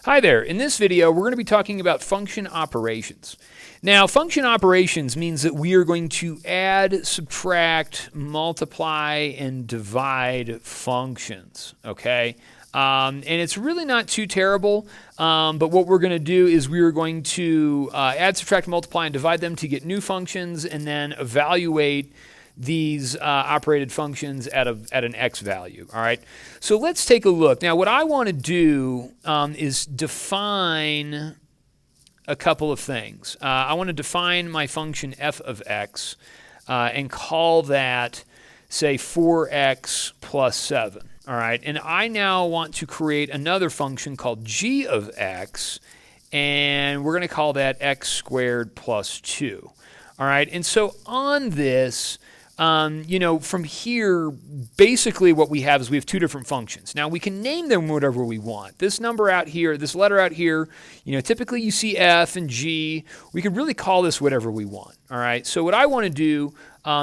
Hi there. In this video, we're going to be talking about function operations. Now, function operations means that we are going to add, subtract, multiply, and divide functions, okay? And it's really not too terrible, but what we're going to do is we are going to add, subtract, multiply, and divide them to get new functions and then evaluate these operated functions at an x value, all right? So let's take a look. Now, what I want to do is define a couple of things. I want to define my function f of x and call that, say, 4x plus 7, all right? And I now want to create another function called g of x, and we're going to call that x squared plus 2, all right? And so on this, from here, basically what we have is we have two different functions. Now, we can name them whatever we want. This number out here, this letter out here, typically you see f and g. We could really call this whatever we want, all right? So what I want to do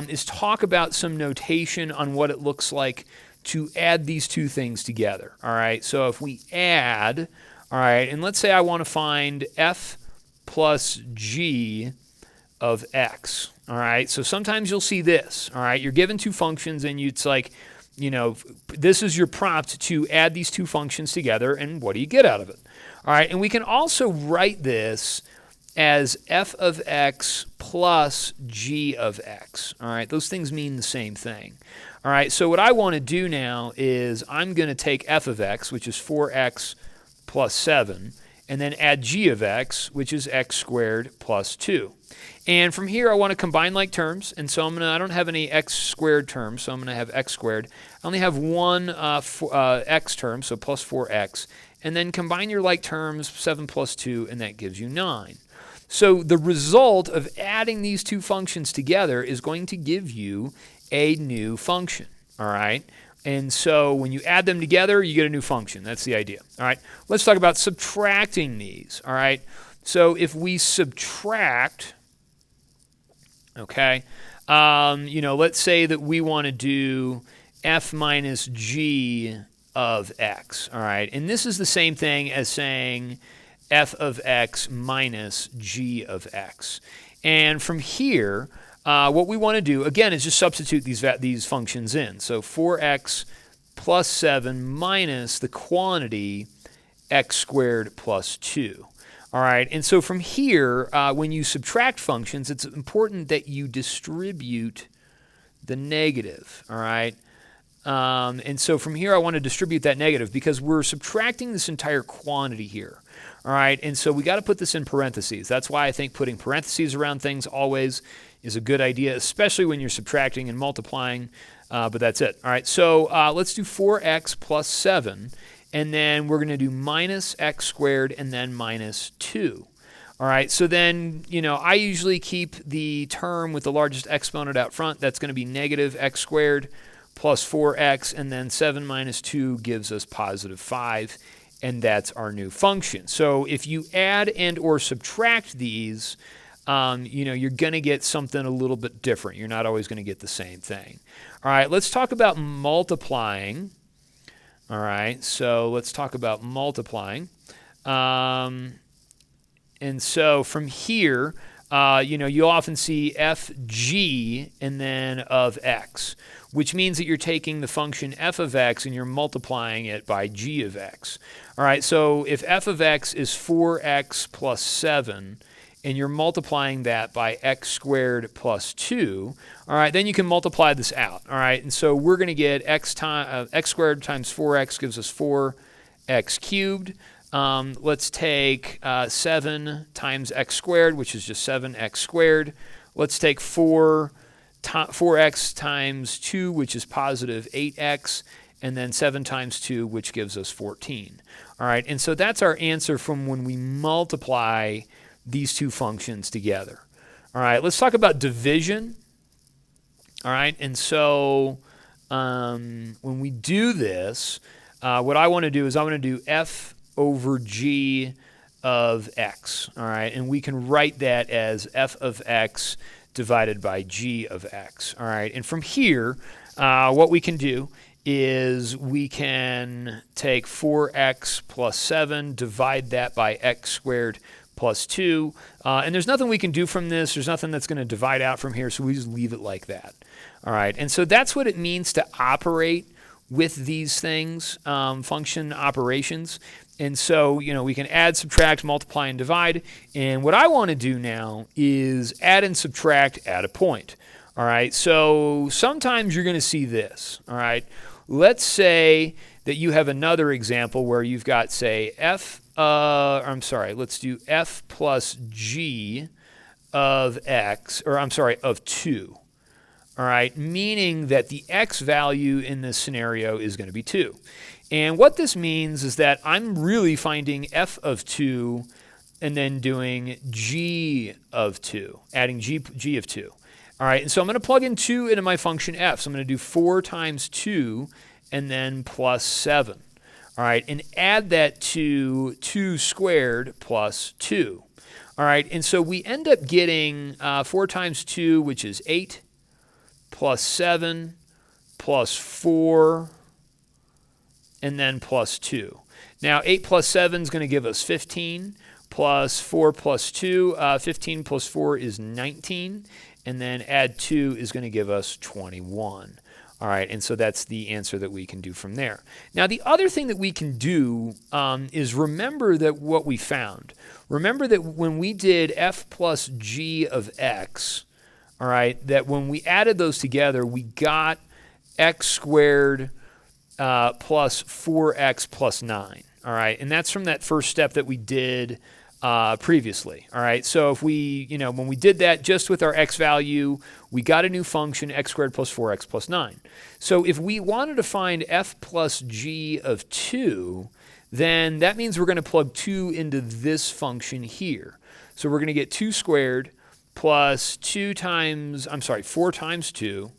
is talk about some notation on what it looks like to add these two things together, all right? So if we add, all right, and let's say I want to find f plus g of x. All right, so sometimes you'll see this. All right, you're given two functions, and it's like, this is your prompt to add these two functions together, and what do you get out of it? All right, and we can also write this as f of x plus g of x. All right, those things mean the same thing. All right, so what I want to do now is I'm going to take f of x, which is 4x plus 7, and then add g of x, which is x squared plus 2. And from here, I want to combine like terms, and so I don't have any x squared terms, so I'm going to have x squared. I only have one x term, so plus 4x, and then combine your like terms, 7 plus 2, and that gives you 9. So the result of adding these two functions together is going to give you a new function, all right? And so when you add them together, you get a new function. That's the idea, all right? Let's talk about subtracting these, all right? So if we subtract, okay, let's say that we want to do f minus g of x, all right? And this is the same thing as saying f of x minus g of x. And from here, what we want to do, again, is just substitute these functions in. So 4x plus 7 minus the quantity x squared plus 2. All right, and so from here, when you subtract functions, it's important that you distribute the negative, all right? And so from here, I want to distribute that negative because we're subtracting this entire quantity here, all right? And so we got to put this in parentheses. That's why I think putting parentheses around things always is a good idea, especially when you're subtracting and multiplying, but that's it. All right, so let's do 4x plus 7. And then we're going to do minus x squared and then minus 2. All right, so then, I usually keep the term with the largest exponent out front. That's going to be negative x squared plus 4x, and then 7 minus 2 gives us positive 5, and that's our new function. So if you add and or subtract these, you're going to get something a little bit different. You're not always going to get the same thing. All right, let's talk about multiplying. All right, so let's talk about multiplying. And so from here, you'll often see fg and then of x, which means that you're taking the function f of x and you're multiplying it by g of x. All right, so if f of x is 4x plus 7, and you're multiplying that by x squared plus 2, all right, then you can multiply this out, all right? And so we're going to get x squared times 4x gives us 4x cubed. Let's take 7 times x squared, which is just 7x squared. Let's take 4x times 2, which is positive 8x, and then 7 times 2, which gives us 14. All right, and so that's our answer from when we multiply these two functions together. All right, let's talk about division. All right, and so when we do this, what I want to do is I want to do f over g of x. All right, and we can write that as f of x divided by g of x. All right, and from here, what we can do is we can take 4x plus 7, divide that by x squared plus 2. And there's nothing we can do from this. There's nothing that's going to divide out from here, so we just leave it like that. All right, and so that's what it means to operate with these things, function operations. And so, we can add, subtract, multiply, and divide. And what I want to do now is add and subtract at a point. All right, so sometimes you're going to see this. All right, let's say that you have another example where you've got, say, let's do f plus g of x, of 2. All right, meaning that the x value in this scenario is going to be 2. And what this means is that I'm really finding f of 2 and then doing g of 2, adding g of 2. All right, and so I'm going to plug in 2 into my function f. So I'm going to do 4 times 2 and then plus 7. All right, and add that to 2 squared plus 2. All right, and so we end up getting 4 times 2, which is 8, plus 7, plus 4, and then plus 2. Now, 8 plus 7 is going to give us 15, plus 4 plus 2. 15 plus 4 is 19, and then add 2 is going to give us 21. All right, and so that's the answer that we can do from there. Now, the other thing that we can do is remember that what we found. Remember that when we did f plus g of x, all right, that when we added those together, we got x squared plus 4x plus 9. All right, and that's from that first step that we did previously. All right, so if we, when we did that just with our x value, we got a new function, x squared plus 4x plus 9. So if we wanted to find f plus g of 2, then that means we're going to plug 2 into this function here. So we're going to get 2 squared plus 4 times 2,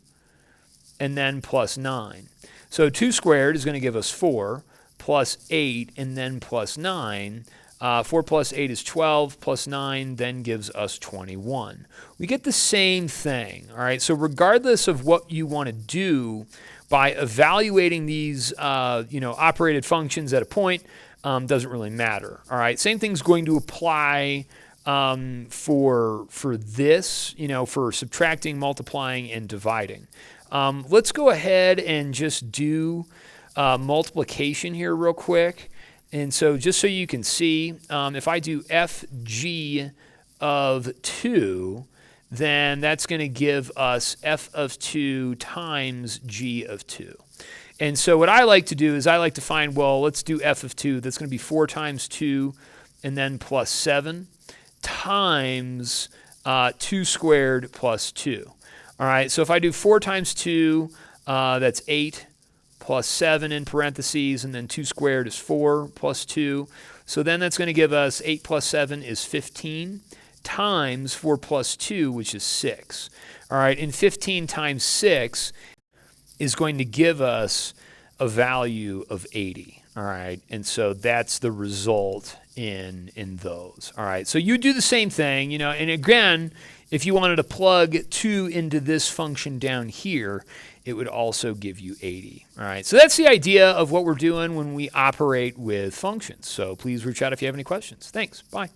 and then plus 9. So 2 squared is going to give us 4, plus 8, and then plus 9. 4 plus 8 is 12, plus 9 then gives us 21. We get the same thing, all right? So regardless of what you want to do by evaluating these, operated functions at a point, doesn't really matter, all right? Same thing's going to apply for this, for subtracting, multiplying, and dividing. Let's go ahead and just do multiplication here real quick. And so just so you can see, if I do fg of 2, then that's going to give us f of 2 times g of 2. And so what I like to do is I like to find, well, let's do f of 2. That's going to be 4 times 2 and then plus 7 times 2 squared plus 2. All right, so if I do 4 times 2, that's 8. Plus 7 in parentheses, and then 2 squared is 4 plus 2. So then that's going to give us 8 plus 7 is 15 times 4 plus 2, which is 6. All right, and 15 times 6 is going to give us a value of 80. All right, and so that's the result in those. All right, so you do the same thing, and again, if you wanted to plug 2 into this function down here, it would also give you 80. All right, so that's the idea of what we're doing when we operate with functions. So please reach out if you have any questions. Thanks. Bye.